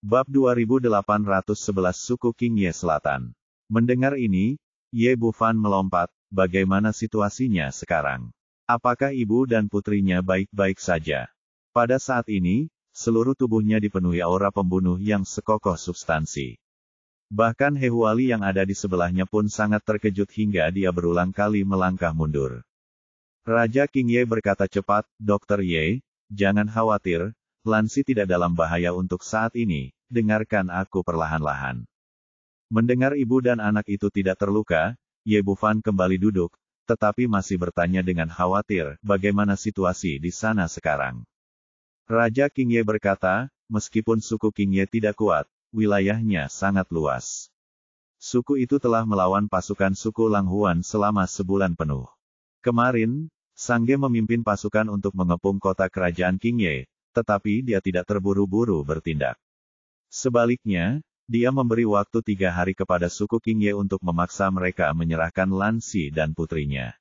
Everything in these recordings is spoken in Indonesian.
Bab 2811 Suku Qingye Selatan. Mendengar ini, Ye Bufan melompat, bagaimana situasinya sekarang? Apakah ibu dan putrinya baik-baik saja? Pada saat ini, seluruh tubuhnya dipenuhi aura pembunuh yang sekokoh substansi. Bahkan He Huali yang ada di sebelahnya pun sangat terkejut hingga dia berulang kali melangkah mundur. Raja Qingye berkata cepat, Dr. Ye, jangan khawatir, Lansi tidak dalam bahaya untuk saat ini, dengarkan aku perlahan-lahan. Mendengar ibu dan anak itu tidak terluka, Ye Bufan kembali duduk, tetapi masih bertanya dengan khawatir, bagaimana situasi di sana sekarang. Raja Qingye berkata, meskipun suku Qingye tidak kuat, wilayahnya sangat luas. Suku itu telah melawan pasukan suku Langhuan selama sebulan penuh. Kemarin, Sangge memimpin pasukan untuk mengepung kota kerajaan Qingye, tetapi dia tidak terburu-buru bertindak. Sebaliknya, dia memberi waktu 3 hari kepada suku Qingye untuk memaksa mereka menyerahkan Lansi dan putrinya.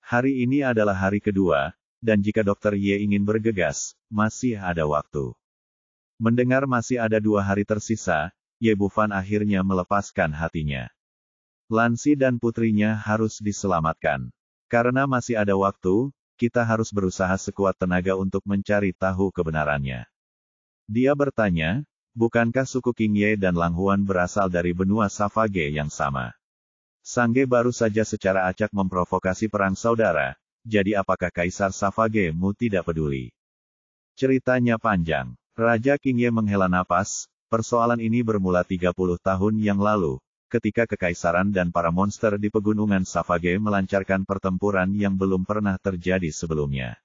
Hari ini adalah hari kedua, dan jika Dr. Ye ingin bergegas, masih ada waktu. Mendengar masih ada 2 hari tersisa, Ye Bufan akhirnya melepaskan hatinya. Lansi dan putrinya harus diselamatkan. Karena masih ada waktu, kita harus berusaha sekuat tenaga untuk mencari tahu kebenarannya. Dia bertanya, bukankah suku Qingye dan Langhuan berasal dari benua Savage yang sama? Sangge baru saja secara acak memprovokasi perang saudara, jadi apakah Kaisar Savage-mu tidak peduli? Ceritanya panjang. Raja Qingye menghela napas, persoalan ini bermula 30 tahun yang lalu, ketika Kekaisaran dan para monster di pegunungan Savage melancarkan pertempuran yang belum pernah terjadi sebelumnya.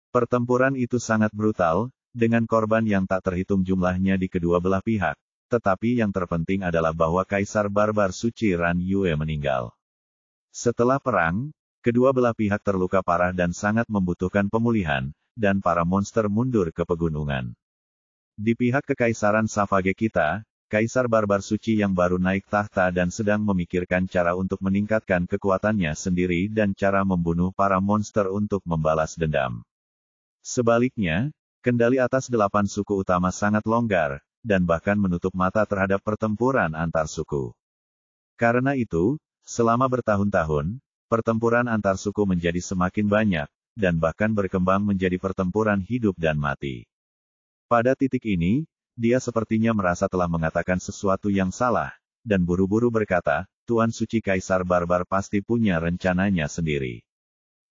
Pertempuran itu sangat brutal, dengan korban yang tak terhitung jumlahnya di kedua belah pihak, tetapi yang terpenting adalah bahwa Kaisar Barbar Suci Ran Yue meninggal. Setelah perang, kedua belah pihak terluka parah dan sangat membutuhkan pemulihan, dan para monster mundur ke pegunungan. Di pihak Kekaisaran Savage kita, Kaisar Barbar Suci yang baru naik tahta dan sedang memikirkan cara untuk meningkatkan kekuatannya sendiri dan cara membunuh para monster untuk membalas dendam. Sebaliknya, kendali atas 8 suku utama sangat longgar, dan bahkan menutup mata terhadap pertempuran antar suku. Karena itu, selama bertahun-tahun, pertempuran antar suku menjadi semakin banyak, dan bahkan berkembang menjadi pertempuran hidup dan mati. Pada titik ini, dia sepertinya merasa telah mengatakan sesuatu yang salah, dan buru-buru berkata, Tuan Suci Kaisar Barbar pasti punya rencananya sendiri.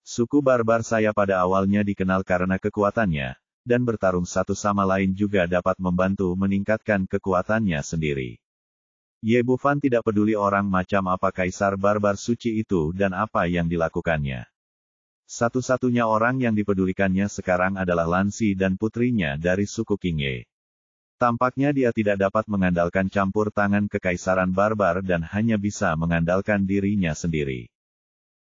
Suku Barbar saya pada awalnya dikenal karena kekuatannya, dan bertarung satu sama lain juga dapat membantu meningkatkan kekuatannya sendiri. Ye Bufan tidak peduli orang macam apa Kaisar Barbar Suci itu dan apa yang dilakukannya. Satu-satunya orang yang dipedulikannya sekarang adalah Lansi dan putrinya dari suku Qingye. Tampaknya dia tidak dapat mengandalkan campur tangan Kekaisaran Barbar dan hanya bisa mengandalkan dirinya sendiri.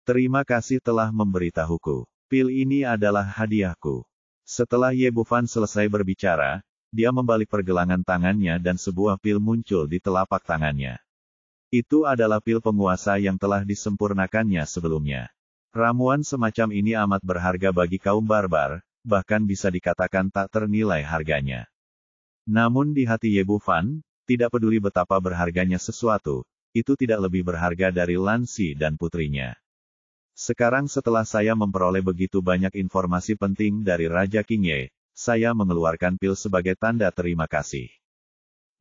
Terima kasih telah memberitahuku. Pil ini adalah hadiahku. Setelah Ye Bufan selesai berbicara, dia membalik pergelangan tangannya dan sebuah pil muncul di telapak tangannya. Itu adalah pil penguasa yang telah disempurnakannya sebelumnya. Ramuan semacam ini amat berharga bagi kaum barbar, bahkan bisa dikatakan tak ternilai harganya. Namun di hati Ye Bufan, tidak peduli betapa berharganya sesuatu, itu tidak lebih berharga dari Lansi dan putrinya. Sekarang setelah saya memperoleh begitu banyak informasi penting dari Raja Qingye, saya mengeluarkan pil sebagai tanda terima kasih.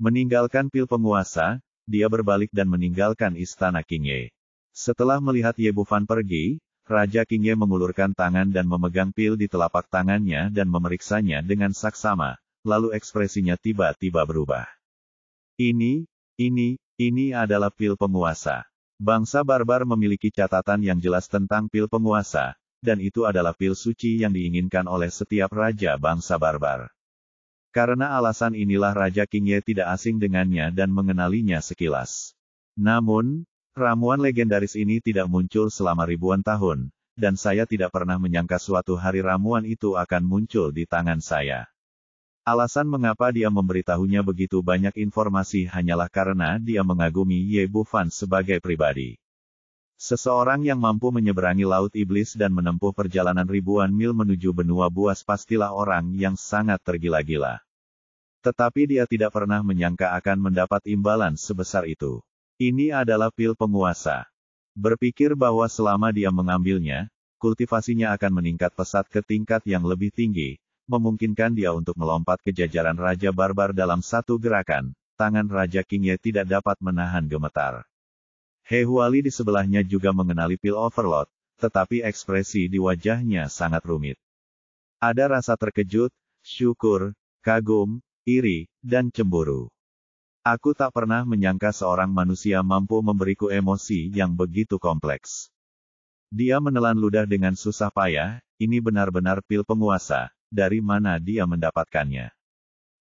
Meninggalkan pil penguasa, dia berbalik dan meninggalkan istana Qingye. Setelah melihat Ye Bufan pergi, Raja Qingye mengulurkan tangan dan memegang pil di telapak tangannya dan memeriksanya dengan saksama, lalu ekspresinya tiba-tiba berubah. Ini adalah pil penguasa. Bangsa barbar memiliki catatan yang jelas tentang pil penguasa, dan itu adalah pil suci yang diinginkan oleh setiap raja bangsa barbar. Karena alasan inilah Raja Qingye tidak asing dengannya dan mengenalinya sekilas. Namun, ramuan legendaris ini tidak muncul selama ribuan tahun, dan saya tidak pernah menyangka suatu hari ramuan itu akan muncul di tangan saya. Alasan mengapa dia memberitahunya begitu banyak informasi hanyalah karena dia mengagumi Ye Bufan sebagai pribadi. Seseorang yang mampu menyeberangi Laut Iblis dan menempuh perjalanan ribuan mil menuju benua buas pastilah orang yang sangat tergila-gila. Tetapi dia tidak pernah menyangka akan mendapat imbalan sebesar itu. Ini adalah pil penguasa. Berpikir bahwa selama dia mengambilnya, kultivasinya akan meningkat pesat ke tingkat yang lebih tinggi, memungkinkan dia untuk melompat ke jajaran Raja Barbar dalam satu gerakan. Tangan Raja Qingye tidak dapat menahan gemetar. He Huali di sebelahnya juga mengenali pil overload, tetapi ekspresi di wajahnya sangat rumit. Ada rasa terkejut, syukur, kagum, iri, dan cemburu. Aku tak pernah menyangka seorang manusia mampu memberiku emosi yang begitu kompleks. Dia menelan ludah dengan susah payah, ini benar-benar pil penguasa, dari mana dia mendapatkannya?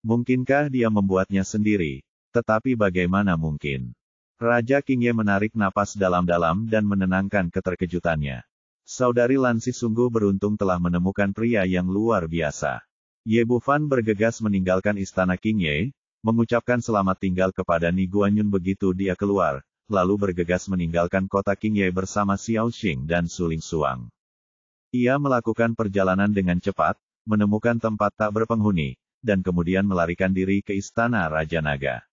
Mungkinkah dia membuatnya sendiri? Tetapi bagaimana mungkin? Raja Qingye menarik napas dalam-dalam dan menenangkan keterkejutannya. Saudari Lansi sungguh beruntung telah menemukan pria yang luar biasa. Ye Bufan bergegas meninggalkan istana Qingye, mengucapkan selamat tinggal kepada Ni Guanyun begitu dia keluar, lalu bergegas meninggalkan kota Qingye bersama Xiao Xing dan Suling Suang. Ia melakukan perjalanan dengan cepat, menemukan tempat tak berpenghuni, dan kemudian melarikan diri ke istana Raja Naga.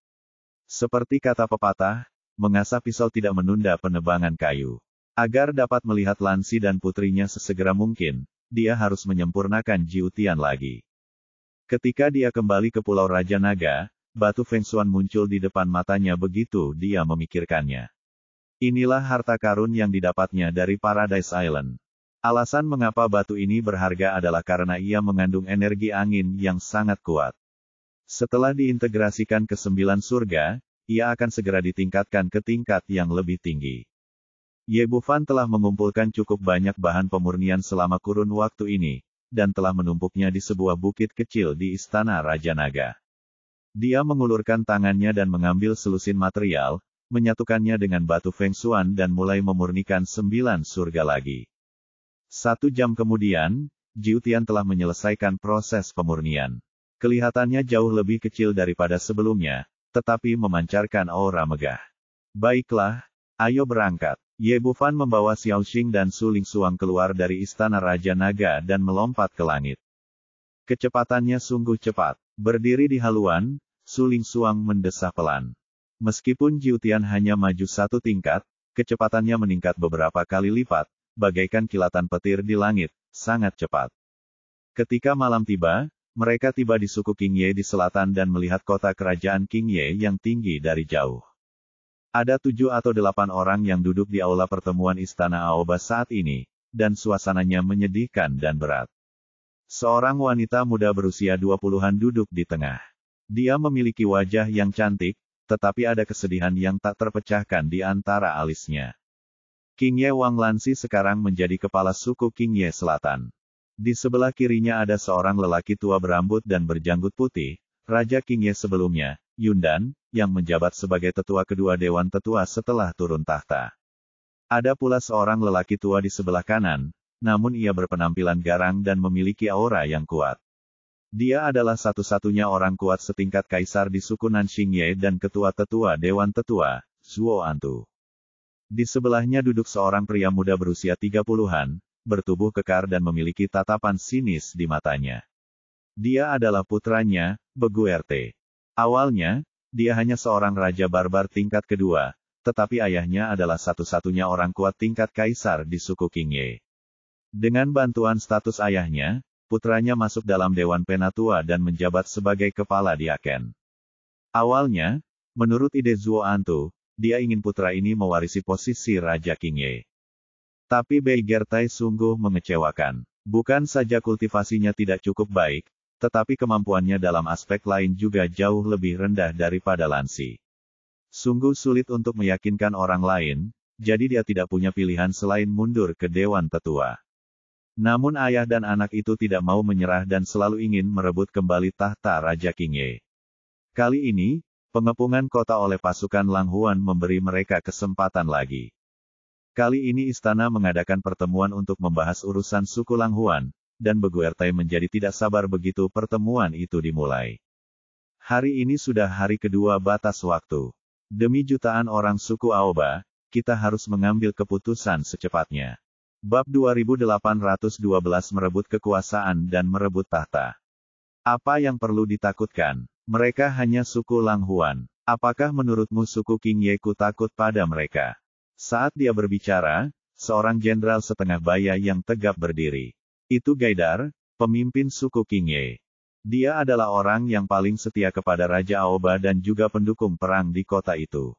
Seperti kata pepatah, mengasah pisau tidak menunda penebangan kayu. Agar dapat melihat Lansi dan putrinya sesegera mungkin, dia harus menyempurnakan Jiutian lagi. Ketika dia kembali ke Pulau Raja Naga, batu Feng Xuan muncul di depan matanya begitu dia memikirkannya. Inilah harta karun yang didapatnya dari Paradise Island. Alasan mengapa batu ini berharga adalah karena ia mengandung energi angin yang sangat kuat. Setelah diintegrasikan ke 9 surga, ia akan segera ditingkatkan ke tingkat yang lebih tinggi. Ye Bufan telah mengumpulkan cukup banyak bahan pemurnian selama kurun waktu ini, dan telah menumpuknya di sebuah bukit kecil di istana Raja Naga. Dia mengulurkan tangannya dan mengambil selusin material, menyatukannya dengan batu Feng Xuan dan mulai memurnikan 9 surga lagi. 1 jam kemudian, Jiutian telah menyelesaikan proses pemurnian. Kelihatannya jauh lebih kecil daripada sebelumnya, tetapi memancarkan aura megah. Baiklah, ayo berangkat. Ye Bufan membawa Xiao Xing dan Suling Suang keluar dari istana Raja Naga dan melompat ke langit. Kecepatannya sungguh cepat. Berdiri di haluan, Suling Suang mendesah pelan. Meskipun Jiutian hanya maju 1 tingkat, kecepatannya meningkat beberapa kali lipat, bagaikan kilatan petir di langit, sangat cepat. Ketika malam tiba, mereka tiba di suku Qingye di selatan dan melihat kota kerajaan Qingye yang tinggi dari jauh. Ada 7 atau 8 orang yang duduk di aula pertemuan istana Aoba saat ini, dan suasananya menyedihkan dan berat. Seorang wanita muda berusia 20-an duduk di tengah. Dia memiliki wajah yang cantik, tetapi ada kesedihan yang tak terpecahkan di antara alisnya. Qingye Wang Lansi sekarang menjadi kepala suku Qingye Selatan. Di sebelah kirinya ada seorang lelaki tua berambut dan berjanggut putih, Raja Qingye sebelumnya, Yundan, yang menjabat sebagai tetua kedua Dewan Tetua setelah turun tahta. Ada pula seorang lelaki tua di sebelah kanan, namun ia berpenampilan garang dan memiliki aura yang kuat. Dia adalah satu-satunya orang kuat setingkat kaisar di suku Nanxingye dan ketua tetua Dewan Tetua, Zuo Antu. Di sebelahnya duduk seorang pria muda berusia 30-an, bertubuh kekar dan memiliki tatapan sinis di matanya. Dia adalah putranya, Beguerte. Awalnya, dia hanya seorang raja barbar tingkat kedua, tetapi ayahnya adalah satu-satunya orang kuat tingkat kaisar di suku Qingye. Dengan bantuan status ayahnya, putranya masuk dalam Dewan Penatua dan menjabat sebagai kepala diaken. Awalnya, menurut ide Zuo Antu, dia ingin putra ini mewarisi posisi Raja Qingye. Tapi Beiguerte sungguh mengecewakan. Bukan saja kultivasinya tidak cukup baik, tetapi kemampuannya dalam aspek lain juga jauh lebih rendah daripada Lansi. Sungguh sulit untuk meyakinkan orang lain, jadi dia tidak punya pilihan selain mundur ke Dewan Tetua. Namun ayah dan anak itu tidak mau menyerah dan selalu ingin merebut kembali tahta Raja Qingye. Kali ini, pengepungan kota oleh pasukan Lang Huan memberi mereka kesempatan lagi. Kali ini istana mengadakan pertemuan untuk membahas urusan suku Lang Huan, dan Beguerte menjadi tidak sabar begitu pertemuan itu dimulai. Hari ini sudah hari kedua batas waktu. Demi jutaan orang suku Aoba, kita harus mengambil keputusan secepatnya. Bab 2812 merebut kekuasaan dan merebut tahta. Apa yang perlu ditakutkan? Mereka hanya suku Lang Huan. Apakah menurutmu suku King Yeku takut pada mereka? Saat dia berbicara, seorang jenderal setengah baya yang tegap berdiri. Itu Gaidar, pemimpin suku King Ye. Dia adalah orang yang paling setia kepada Raja Aoba dan juga pendukung perang di kota itu.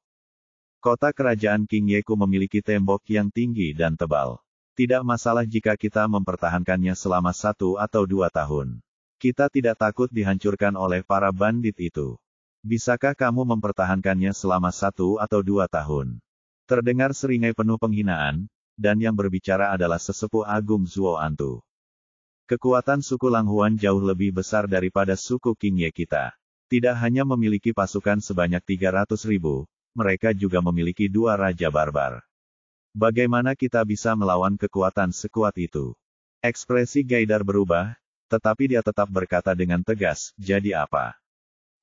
Kota kerajaan King Yeku memiliki tembok yang tinggi dan tebal. Tidak masalah jika kita mempertahankannya selama 1 atau 2 tahun. Kita tidak takut dihancurkan oleh para bandit itu. Bisakah kamu mempertahankannya selama 1 atau 2 tahun? Terdengar seringai penuh penghinaan, dan yang berbicara adalah sesepuh agung Zuo Antu. Kekuatan suku Lang Huan jauh lebih besar daripada suku King Ye kita. Tidak hanya memiliki pasukan sebanyak 300.000, mereka juga memiliki 2 raja barbar. Bagaimana kita bisa melawan kekuatan sekuat itu? Ekspresi Gaidar berubah, tetapi dia tetap berkata dengan tegas, jadi apa?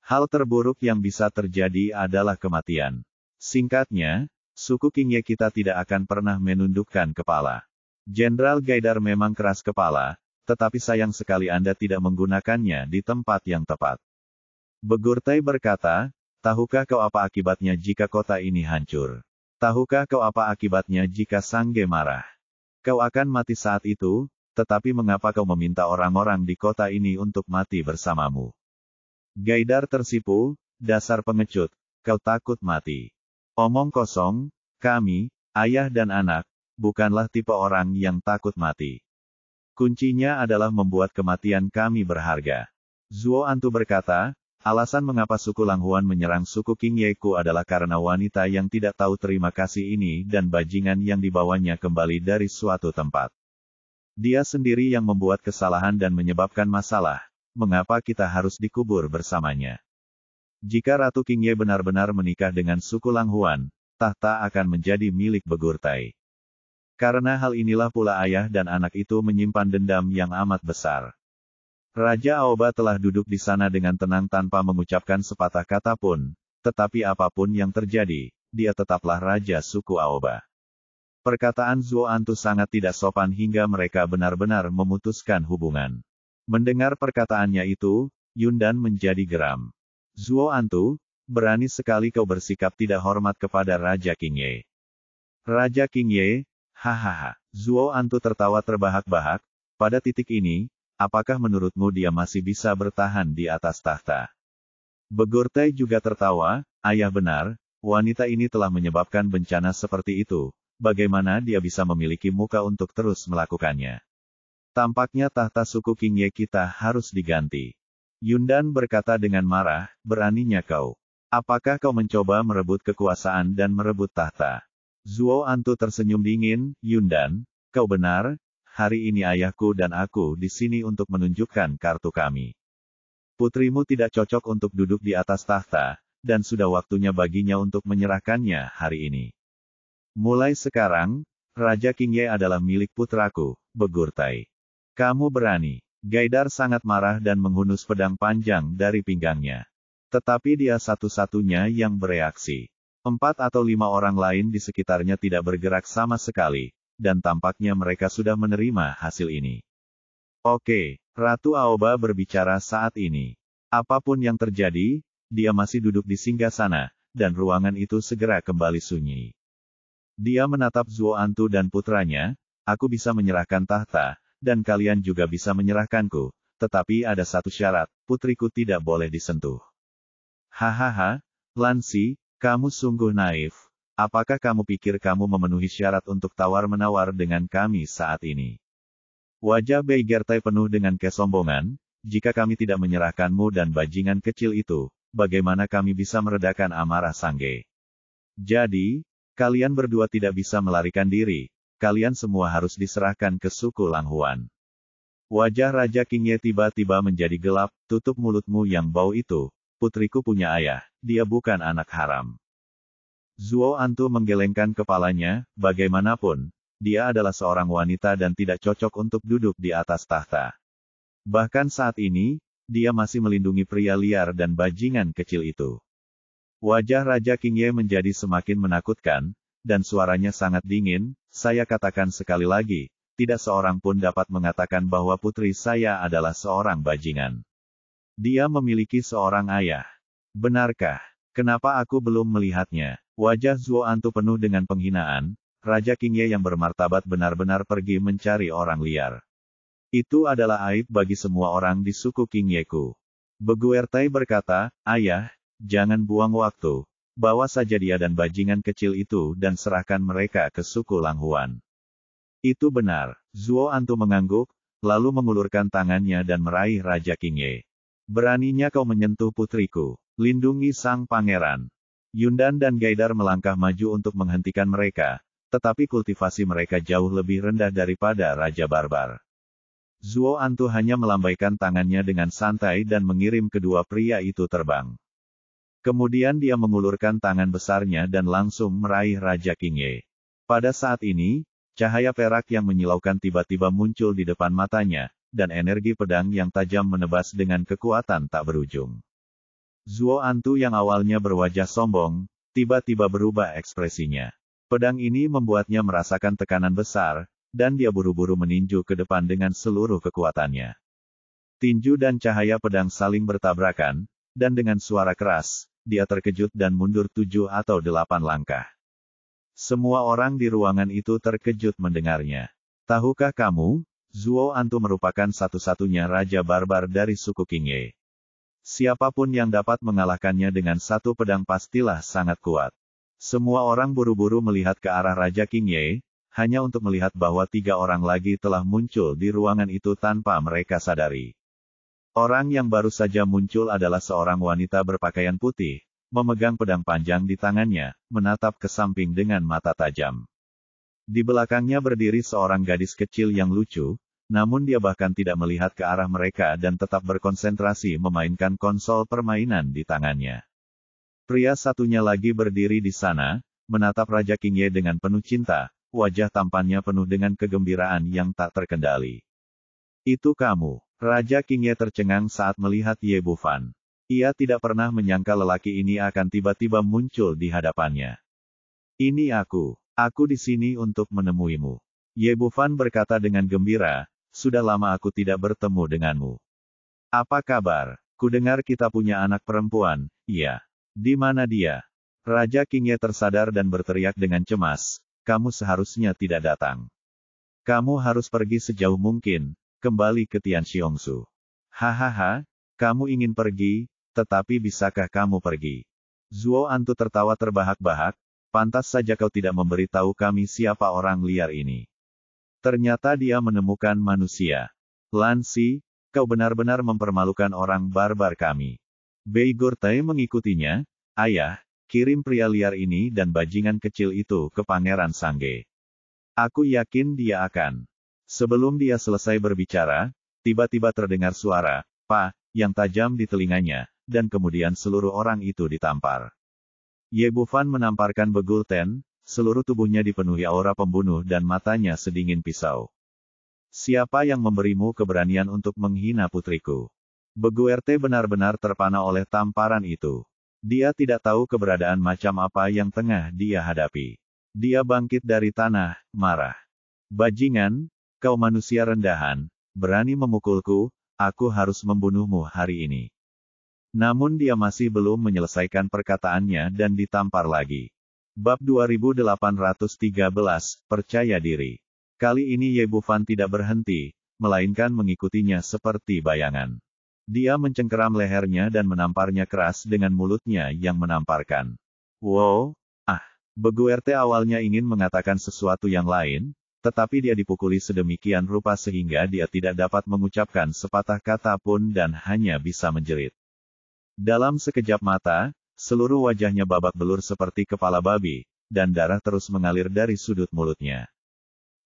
Hal terburuk yang bisa terjadi adalah kematian. Singkatnya, suku King Ye kita tidak akan pernah menundukkan kepala. Jenderal Gaidar memang keras kepala, tetapi sayang sekali Anda tidak menggunakannya di tempat yang tepat. Begurtai berkata, tahukah kau apa akibatnya jika kota ini hancur? Tahukah kau apa akibatnya jika Sangge marah? Kau akan mati saat itu, tetapi mengapa kau meminta orang-orang di kota ini untuk mati bersamamu? Gaidar tersipu, dasar pengecut, kau takut mati. Omong kosong, kami, ayah dan anak, bukanlah tipe orang yang takut mati. Kuncinya adalah membuat kematian kami berharga. Zuo Antu berkata, alasan mengapa suku Lang Huan menyerang suku King Yeku adalah karena wanita yang tidak tahu terima kasih ini dan bajingan yang dibawanya kembali dari suatu tempat. Dia sendiri yang membuat kesalahan dan menyebabkan masalah, mengapa kita harus dikubur bersamanya? Jika Ratu King Ye benar-benar menikah dengan suku Lang Huan, tahta akan menjadi milik Begurtai. Karena hal inilah pula ayah dan anak itu menyimpan dendam yang amat besar. Raja Aoba telah duduk di sana dengan tenang tanpa mengucapkan sepatah kata pun, tetapi apapun yang terjadi, dia tetaplah raja suku Aoba. Perkataan Zuo Antu sangat tidak sopan hingga mereka benar-benar memutuskan hubungan. Mendengar perkataannya itu, Yundan menjadi geram. Zuo Antu, berani sekali kau bersikap tidak hormat kepada Raja King Ye. Raja King Ye, hahaha. Zuo Antu tertawa terbahak-bahak. Pada titik ini, apakah menurutmu dia masih bisa bertahan di atas tahta? Begurtai juga tertawa, ayah benar, wanita ini telah menyebabkan bencana seperti itu, bagaimana dia bisa memiliki muka untuk terus melakukannya? Tampaknya tahta suku King Ye kita harus diganti. Yundan berkata dengan marah, beraninya kau. Apakah kau mencoba merebut kekuasaan dan merebut tahta? Zuo Antu tersenyum dingin, Yundan, kau benar, hari ini ayahku dan aku di sini untuk menunjukkan kartu kami. Putrimu tidak cocok untuk duduk di atas tahta, dan sudah waktunya baginya untuk menyerahkannya hari ini. Mulai sekarang, Raja King Ye adalah milik putraku, Begurtai. Kamu berani. Gaidar sangat marah dan menghunus pedang panjang dari pinggangnya. Tetapi dia satu-satunya yang bereaksi. 4 atau 5 orang lain di sekitarnya tidak bergerak sama sekali, dan tampaknya mereka sudah menerima hasil ini. Oke, Ratu Aoba berbicara saat ini. Apapun yang terjadi, dia masih duduk di singgasana, dan ruangan itu segera kembali sunyi. Dia menatap Zuo Antu dan putranya, aku bisa menyerahkan tahta, dan kalian juga bisa menyerahkanku, tetapi ada satu syarat, putriku tidak boleh disentuh. Hahaha, Lansi, kamu sungguh naif. Apakah kamu pikir kamu memenuhi syarat untuk tawar-menawar dengan kami saat ini? Wajah Begurtai penuh dengan kesombongan, jika kami tidak menyerahkanmu dan bajingan kecil itu, bagaimana kami bisa meredakan amarah Sangge? Jadi, kalian berdua tidak bisa melarikan diri, kalian semua harus diserahkan ke suku Lang Huan. Wajah Raja King Ye tiba-tiba menjadi gelap, tutup mulutmu yang bau itu, putriku punya ayah, dia bukan anak haram. Zuo Antu menggelengkan kepalanya, bagaimanapun, dia adalah seorang wanita dan tidak cocok untuk duduk di atas tahta. Bahkan saat ini, dia masih melindungi pria liar dan bajingan kecil itu. Wajah Raja King Ye menjadi semakin menakutkan, dan suaranya sangat dingin, saya katakan sekali lagi, tidak seorang pun dapat mengatakan bahwa putri saya adalah seorang bajingan. Dia memiliki seorang ayah. Benarkah? Kenapa aku belum melihatnya? Wajah Zuo Antu penuh dengan penghinaan. Raja Qingye yang bermartabat benar-benar pergi mencari orang liar. Itu adalah aib bagi semua orang di suku Qingyeku. Beguertai berkata, ayah, jangan buang waktu. Bawa saja dia dan bajingan kecil itu dan serahkan mereka ke suku Langhuan. Itu benar. Zuo Antu mengangguk, lalu mengulurkan tangannya dan meraih Raja Qingye. Beraninya kau menyentuh putriku. Lindungi sang pangeran. Yundan dan Gaidar melangkah maju untuk menghentikan mereka, tetapi kultivasi mereka jauh lebih rendah daripada Raja Barbar. Zuo Antu hanya melambaikan tangannya dengan santai dan mengirim kedua pria itu terbang. Kemudian dia mengulurkan tangan besarnya dan langsung meraih Raja Qingye. Pada saat ini, cahaya perak yang menyilaukan tiba-tiba muncul di depan matanya, dan energi pedang yang tajam menebas dengan kekuatan tak berujung. Zuo Antu yang awalnya berwajah sombong, tiba-tiba berubah ekspresinya. Pedang ini membuatnya merasakan tekanan besar, dan dia buru-buru meninju ke depan dengan seluruh kekuatannya. Tinju dan cahaya pedang saling bertabrakan, dan dengan suara keras, dia terkejut dan mundur 7 atau 8 langkah. Semua orang di ruangan itu terkejut mendengarnya. Tahukah kamu, Zuo Antu merupakan satu-satunya Raja Barbar dari suku Qingye. Siapapun yang dapat mengalahkannya dengan satu pedang pastilah sangat kuat. Semua orang buru-buru melihat ke arah Raja Qingye, hanya untuk melihat bahwa 3 orang lagi telah muncul di ruangan itu tanpa mereka sadari. Orang yang baru saja muncul adalah seorang wanita berpakaian putih, memegang pedang panjang di tangannya, menatap ke samping dengan mata tajam. Di belakangnya berdiri seorang gadis kecil yang lucu, namun dia bahkan tidak melihat ke arah mereka dan tetap berkonsentrasi memainkan konsol permainan di tangannya. Pria satunya lagi berdiri di sana, menatap Raja Qingye dengan penuh cinta, wajah tampannya penuh dengan kegembiraan yang tak terkendali. Itu kamu. Raja Qingye tercengang saat melihat Ye Bufan. Ia tidak pernah menyangka lelaki ini akan tiba-tiba muncul di hadapannya. Ini aku. Aku di sini untuk menemuimu. Ye Bufan berkata dengan gembira, sudah lama aku tidak bertemu denganmu. Apa kabar? Kudengar kita punya anak perempuan, iya. Di mana dia? Raja Qingye tersadar dan berteriak dengan cemas, kamu seharusnya tidak datang. Kamu harus pergi sejauh mungkin, kembali ke Tianxiongsu. Hahaha, kamu ingin pergi, tetapi bisakah kamu pergi? Zuo Antu tertawa terbahak-bahak, pantas saja kau tidak memberitahu kami siapa orang liar ini. Ternyata dia menemukan manusia. Lansi, kau benar-benar mempermalukan orang barbar kami. Bei Gurtai mengikutinya, ayah, kirim pria liar ini dan bajingan kecil itu ke Pangeran Sangge. Aku yakin dia akan. Sebelum dia selesai berbicara, tiba-tiba terdengar suara, "Pa," yang tajam di telinganya, dan kemudian seluruh orang itu ditampar. Ye Bufan menamparkan Begulten, seluruh tubuhnya dipenuhi aura pembunuh dan matanya sedingin pisau. Siapa yang memberimu keberanian untuk menghina putriku? Beguerte benar-benar terpana oleh tamparan itu. Dia tidak tahu keberadaan macam apa yang tengah dia hadapi. Dia bangkit dari tanah, marah. Bajingan, kau manusia rendahan, berani memukulku, aku harus membunuhmu hari ini. Namun dia masih belum menyelesaikan perkataannya dan ditampar lagi. Bab 2813, Percaya Diri. Kali ini Ye Bufan tidak berhenti, melainkan mengikutinya seperti bayangan. Dia mencengkeram lehernya dan menamparnya keras dengan mulutnya yang menamparkan. Wow, Beguerte awalnya ingin mengatakan sesuatu yang lain, tetapi dia dipukuli sedemikian rupa sehingga dia tidak dapat mengucapkan sepatah kata pun dan hanya bisa menjerit. Dalam sekejap mata, seluruh wajahnya babak belur seperti kepala babi, dan darah terus mengalir dari sudut mulutnya.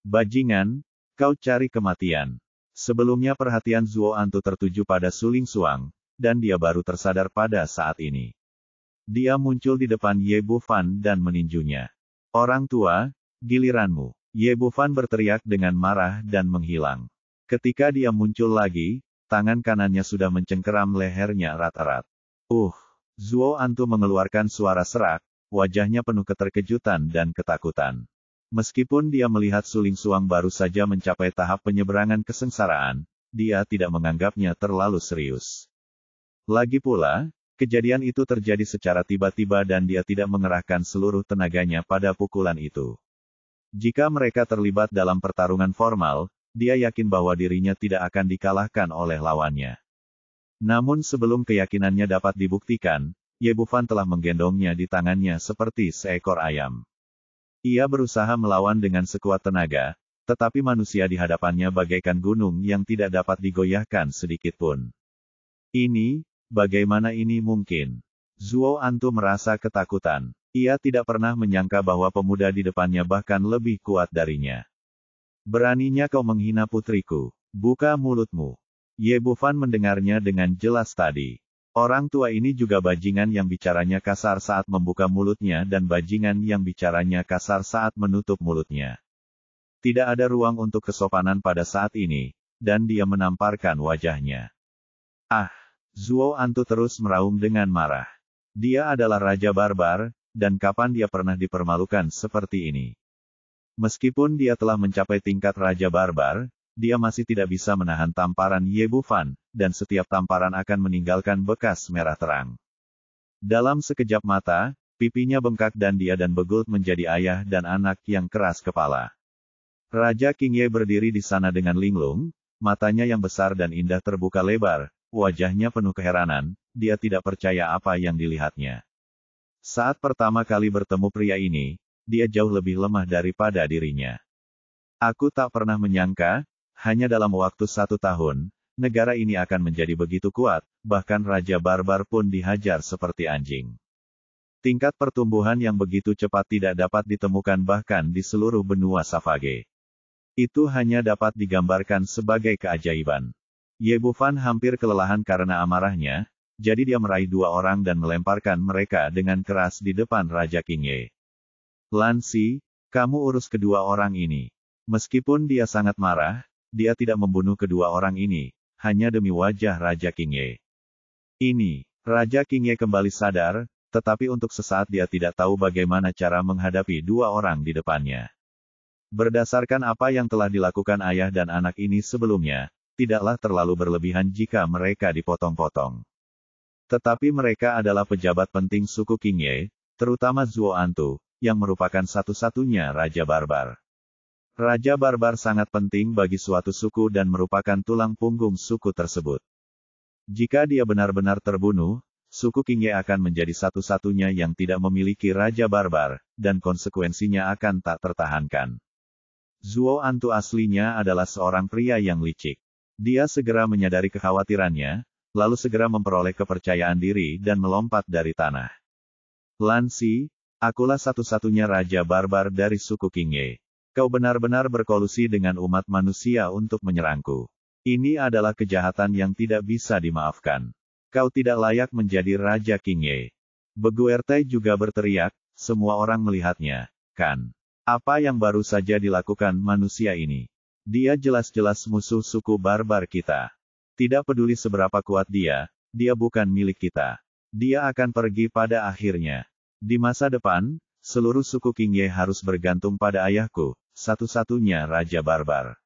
Bajingan, kau cari kematian. Sebelumnya perhatian Zuo Antu tertuju pada Suling Suang, dan dia baru tersadar pada saat ini. Dia muncul di depan Ye Bufan dan meninjunya. Orang tua, giliranmu. Ye Bufan berteriak dengan marah dan menghilang. Ketika dia muncul lagi, tangan kanannya sudah mencengkeram lehernya erat-erat. Zuo Antu mengeluarkan suara serak, wajahnya penuh keterkejutan dan ketakutan. Meskipun dia melihat Suling Suang baru saja mencapai tahap penyeberangan kesengsaraan, dia tidak menganggapnya terlalu serius. Lagi pula, kejadian itu terjadi secara tiba-tiba dan dia tidak mengerahkan seluruh tenaganya pada pukulan itu. Jika mereka terlibat dalam pertarungan formal, dia yakin bahwa dirinya tidak akan dikalahkan oleh lawannya. Namun sebelum keyakinannya dapat dibuktikan, Ye Bufan telah menggendongnya di tangannya seperti seekor ayam. Ia berusaha melawan dengan sekuat tenaga, tetapi manusia di hadapannya bagaikan gunung yang tidak dapat digoyahkan sedikitpun. Bagaimana ini mungkin? Zuo Antu merasa ketakutan. Ia tidak pernah menyangka bahwa pemuda di depannya bahkan lebih kuat darinya. Beraninya kau menghina putriku. Buka mulutmu. Ye Bufan mendengarnya dengan jelas tadi. Orang tua ini juga bajingan yang bicaranya kasar saat membuka mulutnya dan bajingan yang bicaranya kasar saat menutup mulutnya. Tidak ada ruang untuk kesopanan pada saat ini, dan dia menamparkan wajahnya. Ah! Zuo Antu terus meraung dengan marah. Dia adalah Raja Barbar, dan kapan dia pernah dipermalukan seperti ini? Meskipun dia telah mencapai tingkat Raja Barbar, dia masih tidak bisa menahan tamparan Ye Bufan, dan setiap tamparan akan meninggalkan bekas merah terang. Dalam sekejap mata, pipinya bengkak dan dia dan Begult menjadi ayah dan anak yang keras kepala. Raja King Ye berdiri di sana dengan linglung, matanya yang besar dan indah terbuka lebar, wajahnya penuh keheranan, dia tidak percaya apa yang dilihatnya. Saat pertama kali bertemu pria ini, dia jauh lebih lemah daripada dirinya. Aku tak pernah menyangka, hanya dalam waktu 1 tahun, negara ini akan menjadi begitu kuat, bahkan Raja Barbar pun dihajar seperti anjing. Tingkat pertumbuhan yang begitu cepat tidak dapat ditemukan bahkan di seluruh benua Savage. Itu hanya dapat digambarkan sebagai keajaiban. Ye Bufan hampir kelelahan karena amarahnya, jadi dia meraih 2 orang dan melemparkan mereka dengan keras di depan Raja King Ye. Lan Si, kamu urus kedua orang ini. Meskipun dia sangat marah, dia tidak membunuh kedua orang ini, hanya demi wajah Raja King Ye. Raja King Ye kembali sadar, tetapi untuk sesaat dia tidak tahu bagaimana cara menghadapi 2 orang di depannya. Berdasarkan apa yang telah dilakukan ayah dan anak ini sebelumnya, tidaklah terlalu berlebihan jika mereka dipotong-potong. Tetapi mereka adalah pejabat penting suku King Ye, terutama Zuo Antu, yang merupakan satu-satunya Raja Barbar. Raja Barbar sangat penting bagi suatu suku dan merupakan tulang punggung suku tersebut. Jika dia benar-benar terbunuh, suku King Ye akan menjadi satu-satunya yang tidak memiliki Raja Barbar, dan konsekuensinya akan tak tertahankan. Zuo Antu aslinya adalah seorang pria yang licik. Dia segera menyadari kekhawatirannya, lalu segera memperoleh kepercayaan diri dan melompat dari tanah. Lan Si, akulah satu-satunya Raja Barbar dari suku King Ye. Kau benar-benar berkolusi dengan umat manusia untuk menyerangku. Ini adalah kejahatan yang tidak bisa dimaafkan. Kau tidak layak menjadi Raja King Ye. Beguerte juga berteriak, semua orang melihatnya, kan? Apa yang baru saja dilakukan manusia ini? Dia jelas-jelas musuh suku barbar kita. Tidak peduli seberapa kuat dia bukan milik kita. Dia akan pergi pada akhirnya. Di masa depan, seluruh suku King Ye harus bergantung pada ayahku, satu-satunya Raja Barbar.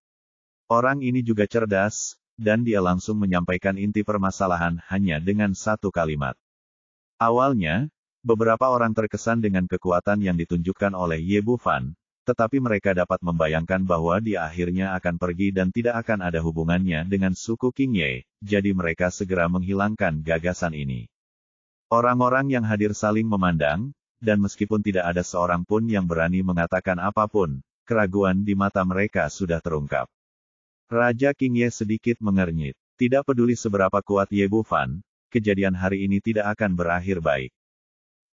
Orang ini juga cerdas, dan dia langsung menyampaikan inti permasalahan hanya dengan 1 kalimat. Awalnya, beberapa orang terkesan dengan kekuatan yang ditunjukkan oleh Ye Bufan, tetapi mereka dapat membayangkan bahwa dia akhirnya akan pergi dan tidak akan ada hubungannya dengan suku King Ye, jadi mereka segera menghilangkan gagasan ini. Orang-orang yang hadir saling memandang, dan meskipun tidak ada seorang pun yang berani mengatakan apapun, keraguan di mata mereka sudah terungkap. Raja King Ye sedikit mengernyit. Tidak peduli seberapa kuat Ye Bufan, kejadian hari ini tidak akan berakhir baik.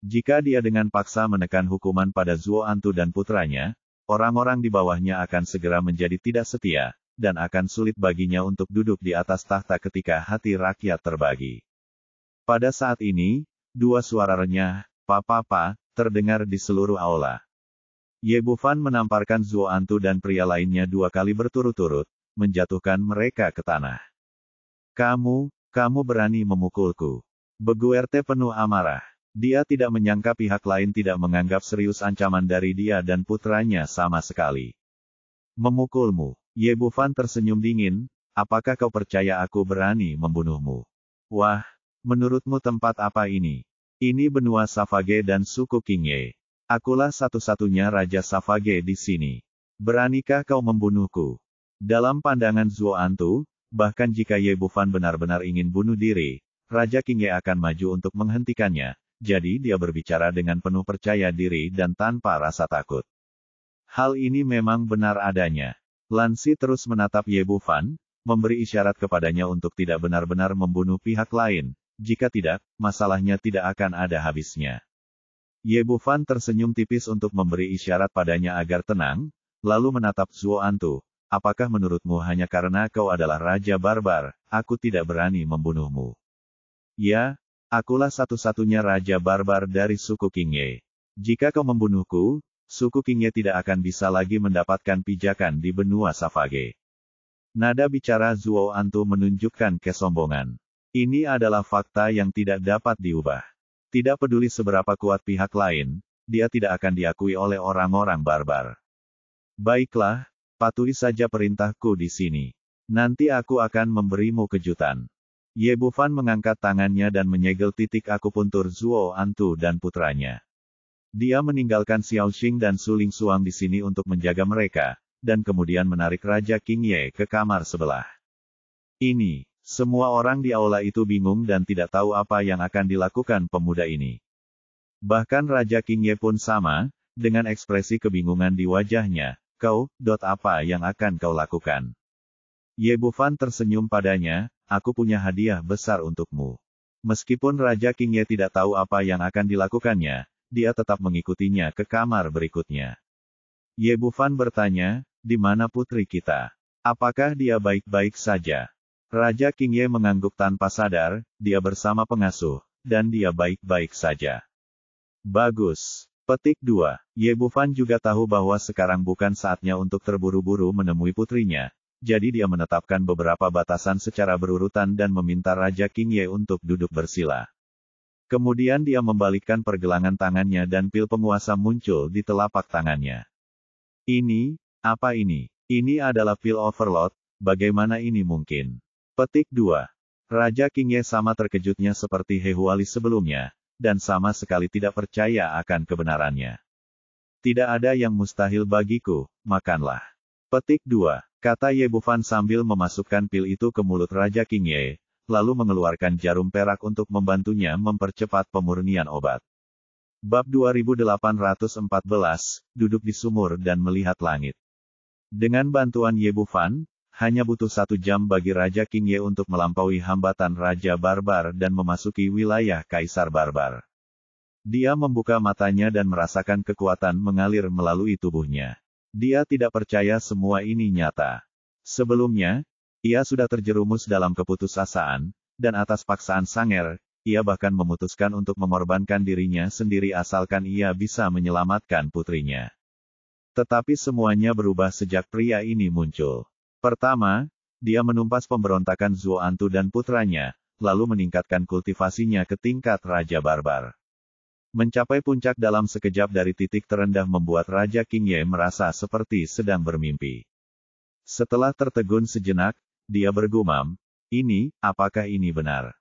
Jika dia dengan paksa menekan hukuman pada Zuo Antu dan putranya, orang-orang di bawahnya akan segera menjadi tidak setia, dan akan sulit baginya untuk duduk di atas tahta ketika hati rakyat terbagi. Pada saat ini, 2 suara renyah, "Pa-pa-pa," terdengar di seluruh aula. Ye Bufan menamparkan Zuo Antu dan pria lainnya 2 kali berturut-turut, menjatuhkan mereka ke tanah. Kamu berani memukulku. Beguerte penuh amarah. Dia tidak menyangka pihak lain tidak menganggap serius ancaman dari dia dan putranya sama sekali. Memukulmu. Ye Bufan tersenyum dingin, apakah kau percaya aku berani membunuhmu? Wah, Menurutmu tempat apa ini? Ini benua Savage dan suku Qingye. Akulah satu-satunya Raja Savage di sini. Beranikah kau membunuhku? Dalam pandangan Zuo Antu, bahkan jika Ye Bufan benar-benar ingin bunuh diri, Raja Qingye akan maju untuk menghentikannya, jadi dia berbicara dengan penuh percaya diri dan tanpa rasa takut. Hal ini memang benar adanya. Lan Xi terus menatap Ye Bufan, memberi isyarat kepadanya untuk tidak benar-benar membunuh pihak lain, jika tidak, masalahnya tidak akan ada habisnya. Ye Bufan tersenyum tipis untuk memberi isyarat padanya agar tenang, lalu menatap Zuo Antu. Apakah menurutmu hanya karena kau adalah Raja Barbar, aku tidak berani membunuhmu? Ya, akulah satu-satunya Raja Barbar dari suku Qingye. Jika kau membunuhku, suku Qingye tidak akan bisa lagi mendapatkan pijakan di benua Savage. Nada bicara Zuo Antu menunjukkan kesombongan. Ini adalah fakta yang tidak dapat diubah. Tidak peduli seberapa kuat pihak lain, dia tidak akan diakui oleh orang-orang barbar. Baiklah, patuhi saja perintahku di sini. Nanti aku akan memberimu kejutan. Ye Bufan mengangkat tangannya dan menyegel titik akupuntur Zuo Antu dan putranya. Dia meninggalkan Xiao Xing dan Su Ling Suang di sini untuk menjaga mereka, dan kemudian menarik Raja Qingye ke kamar sebelah. Ini. Semua orang di aula itu bingung dan tidak tahu apa yang akan dilakukan pemuda ini. Bahkan Raja Qingye pun sama, dengan ekspresi kebingungan di wajahnya. Apa yang akan kau lakukan? Ye Bufan tersenyum padanya, aku punya hadiah besar untukmu. Meskipun Raja Qingye tidak tahu apa yang akan dilakukannya, dia tetap mengikutinya ke kamar berikutnya. Ye Bufan bertanya, di mana putri kita? Apakah dia baik-baik saja? Raja Qingye mengangguk tanpa sadar, dia bersama pengasuh, dan dia baik-baik saja. Bagus. Petik 2. Ye Bufan juga tahu bahwa sekarang bukan saatnya untuk terburu-buru menemui putrinya, jadi dia menetapkan beberapa batasan secara berurutan dan meminta Raja Qingye untuk duduk bersila. Kemudian dia membalikkan pergelangan tangannya dan pil penguasa muncul di telapak tangannya. Ini, apa ini? Ini adalah pil overload, bagaimana ini mungkin? Petik 2. Raja Qingye sama terkejutnya seperti He Huali sebelumnya, dan sama sekali tidak percaya akan kebenarannya. Tidak ada yang mustahil bagiku, makanlah. Petik 2. Kata Ye Bufan sambil memasukkan pil itu ke mulut Raja Qingye, lalu mengeluarkan jarum perak untuk membantunya mempercepat pemurnian obat. Bab 2814, duduk di sumur dan melihat langit. Dengan bantuan Ye Bufan, hanya butuh 1 jam bagi Raja Qingye untuk melampaui hambatan Raja Barbar dan memasuki wilayah Kaisar Barbar. Dia membuka matanya dan merasakan kekuatan mengalir melalui tubuhnya. Dia tidak percaya semua ini nyata. Sebelumnya, ia sudah terjerumus dalam keputusasaan, dan atas paksaan Sanger, ia bahkan memutuskan untuk mengorbankan dirinya sendiri asalkan ia bisa menyelamatkan putrinya. Tetapi semuanya berubah sejak pria ini muncul. Pertama, dia menumpas pemberontakan Zuo Antu dan putranya, lalu meningkatkan kultivasinya ke tingkat Raja Barbar. Mencapai puncak dalam sekejap dari titik terendah membuat Raja Qingye merasa seperti sedang bermimpi. Setelah tertegun sejenak, dia bergumam, apakah ini benar?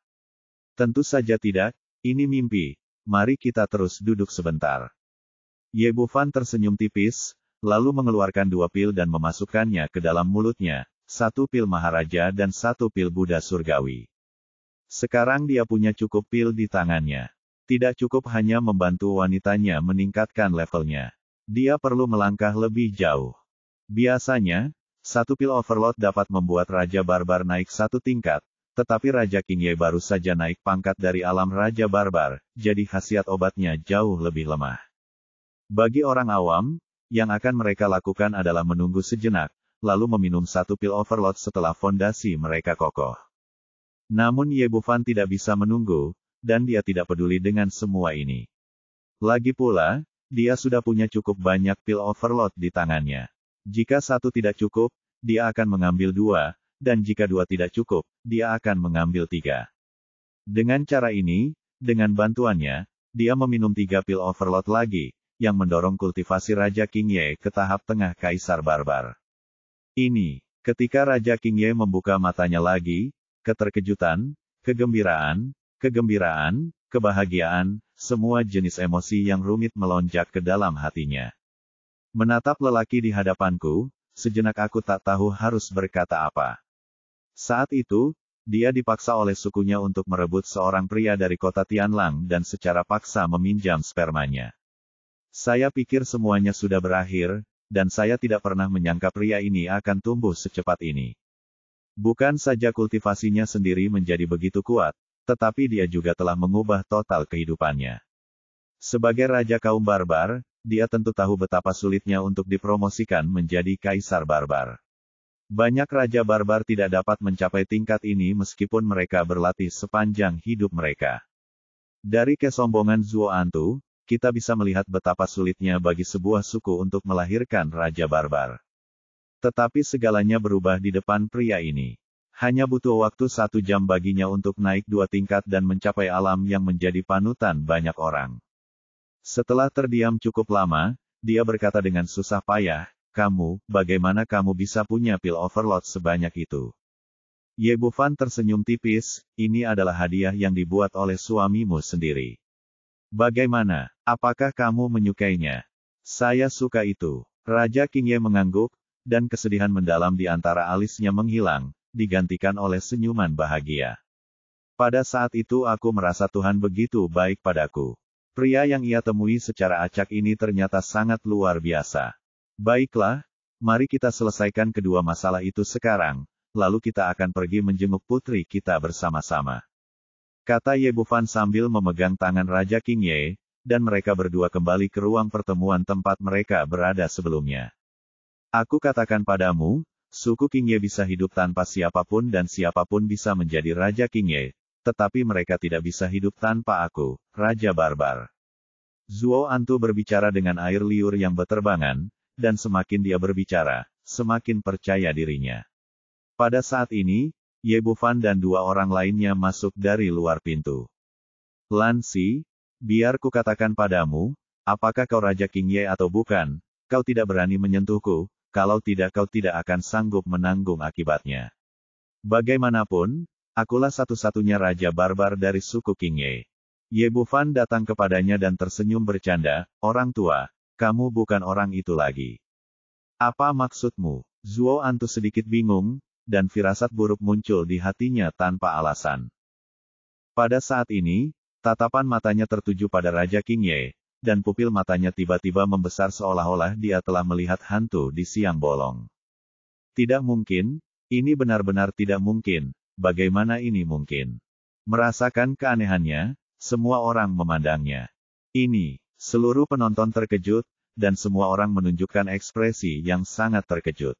Tentu saja tidak, ini mimpi, mari kita terus duduk sebentar. Ye Bufan tersenyum tipis, lalu mengeluarkan 2 pil dan memasukkannya ke dalam mulutnya, 1 pil Maharaja dan 1 pil Buddha Surgawi. Sekarang dia punya cukup pil di tangannya. Tidak cukup hanya membantu wanitanya meningkatkan levelnya. Dia perlu melangkah lebih jauh. Biasanya, 1 pil overload dapat membuat Raja Barbar naik 1 tingkat, tetapi Raja Qingye baru saja naik pangkat dari alam Raja Barbar, jadi khasiat obatnya jauh lebih lemah. Bagi orang awam, yang akan mereka lakukan adalah menunggu sejenak, lalu meminum 1 pil overload setelah fondasi mereka kokoh. Namun Ye Bufan tidak bisa menunggu, dan dia tidak peduli dengan semua ini. Lagi pula, dia sudah punya cukup banyak pil overload di tangannya. Jika 1 tidak cukup, dia akan mengambil 2, dan jika 2 tidak cukup, dia akan mengambil 3. Dengan cara ini, dengan bantuannya, dia meminum 3 pil overload lagi, yang mendorong kultivasi Raja Qingye ke tahap tengah Kaisar Barbar. Ketika Raja Qingye membuka matanya lagi, keterkejutan, kegembiraan, Kegembiraan, kebahagiaan, semua jenis emosi yang rumit melonjak ke dalam hatinya. Menatap lelaki di hadapanku, sejenak aku tak tahu harus berkata apa. Saat itu, dia dipaksa oleh sukunya untuk merebut seorang pria dari kota Tianlang dan secara paksa meminjam spermanya. Saya pikir semuanya sudah berakhir, dan saya tidak pernah menyangka pria ini akan tumbuh secepat ini. Bukan saja kultivasinya sendiri menjadi begitu kuat, tetapi dia juga telah mengubah total kehidupannya. Sebagai raja kaum barbar, dia tentu tahu betapa sulitnya untuk dipromosikan menjadi kaisar barbar. Banyak raja barbar tidak dapat mencapai tingkat ini meskipun mereka berlatih sepanjang hidup mereka. Dari kesombongan Zuo Antu, kita bisa melihat betapa sulitnya bagi sebuah suku untuk melahirkan raja barbar. Tetapi segalanya berubah di depan pria ini. Hanya butuh waktu 1 jam baginya untuk naik 2 tingkat dan mencapai alam yang menjadi panutan banyak orang. Setelah terdiam cukup lama, dia berkata dengan susah payah, bagaimana kamu bisa punya pil overload sebanyak itu? Ye Bufan tersenyum tipis, ini adalah hadiah yang dibuat oleh suamimu sendiri. Bagaimana? Apakah kamu menyukainya? Saya suka itu. Raja Qingye mengangguk, dan kesedihan mendalam di antara alisnya menghilang, digantikan oleh senyuman bahagia. Pada saat itu aku merasa Tuhan begitu baik padaku. Pria yang ia temui secara acak ini ternyata sangat luar biasa. Baiklah, mari kita selesaikan kedua masalah itu sekarang, lalu kita akan pergi menjenguk putri kita bersama-sama. Kata Ye Bufan sambil memegang tangan Raja Qingye, dan mereka berdua kembali ke ruang pertemuan tempat mereka berada sebelumnya. Aku katakan padamu, suku Qingye bisa hidup tanpa siapapun dan siapapun bisa menjadi Raja Qingye, tetapi mereka tidak bisa hidup tanpa aku, Raja Barbar. Zuo Antu berbicara dengan air liur yang berterbangan, dan semakin dia berbicara, semakin percaya dirinya. Pada saat ini, Ye Bufan dan 2 orang lainnya masuk dari luar pintu. Lan Si, biar ku katakan padamu, apakah kau Raja Qingye atau bukan, kau tidak berani menyentuhku, kalau tidak kau tidak akan sanggup menanggung akibatnya. Bagaimanapun, akulah satu-satunya Raja Barbar dari suku Qingye. Ye Bufan datang kepadanya dan tersenyum bercanda, orang tua, kamu bukan orang itu lagi. Apa maksudmu? Zuo Antu sedikit bingung, dan firasat buruk muncul di hatinya tanpa alasan. Pada saat ini, tatapan matanya tertuju pada Raja Qingye, dan pupil matanya tiba-tiba membesar seolah-olah dia telah melihat hantu di siang bolong. Tidak mungkin, ini benar-benar tidak mungkin, bagaimana ini mungkin? Merasakan keanehannya, semua orang memandangnya. Ini, seluruh penonton terkejut, dan semua orang menunjukkan ekspresi yang sangat terkejut.